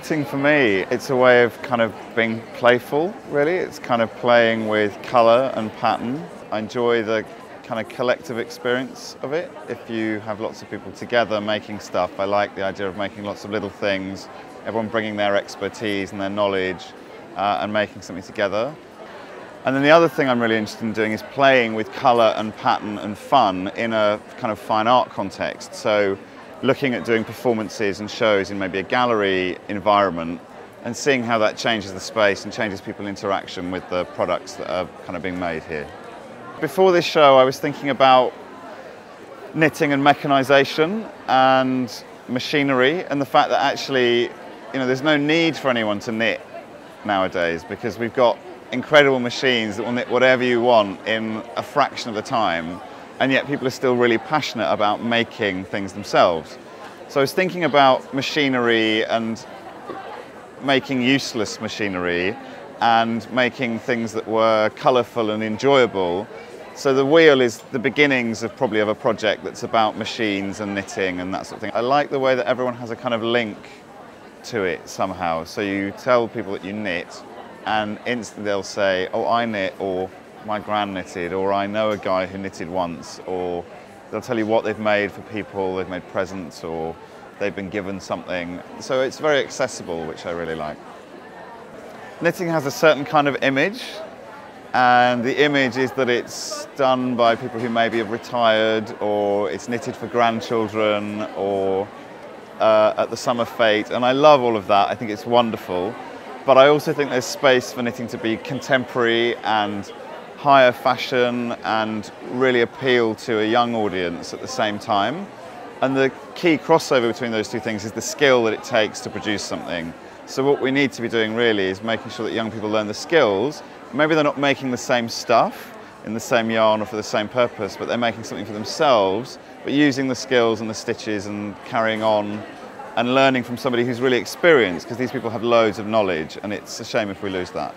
knitting for me, it's a way of kind of being playful, really. It's kind of playing with colour and pattern. I enjoy the kind of collective experience of it. If you have lots of people together making stuff, I like the idea of making lots of little things, everyone bringing their expertise and their knowledge and making something together. And then the other thing I'm really interested in doing is playing with colour and pattern and fun in a kind of fine art context. So looking at doing performances and shows in maybe a gallery environment and seeing how that changes the space and changes people's interaction with the products that are kind of being made here. Before this show, I was thinking about knitting and mechanisation and machinery, and the fact that actually, there's no need for anyone to knit nowadays because we've got incredible machines that will knit whatever you want in a fraction of the time, and yet people are still really passionate about making things themselves. So I was thinking about machinery and making useless machinery and making things that were colourful and enjoyable. So the wheel is the beginnings of probably of a project that's about machines and knitting and that sort of thing. I like the way that everyone has a kind of link to it somehow. So you tell people that you knit, and instantly they'll say, oh, I knit, or my gran knitted, or I know a guy who knitted once, or they'll tell you what they've made for people, they've made presents, or they've been given something. So it's very accessible, which I really like. Knitting has a certain kind of image, and the image is that it's done by people who maybe have retired, or it's knitted for grandchildren, or at the summer fete, and I love all of that. I think it's wonderful. But I also think there's space for knitting to be contemporary and higher fashion and really appeal to a young audience at the same time. And the key crossover between those two things is the skill that it takes to produce something. So what we need to be doing really is making sure that young people learn the skills. Maybe they're not making the same stuff in the same yarn or for the same purpose, but they're making something for themselves, but using the skills and the stitches and carrying on and learning from somebody who's really experienced, because these people have loads of knowledge, and it's a shame if we lose that.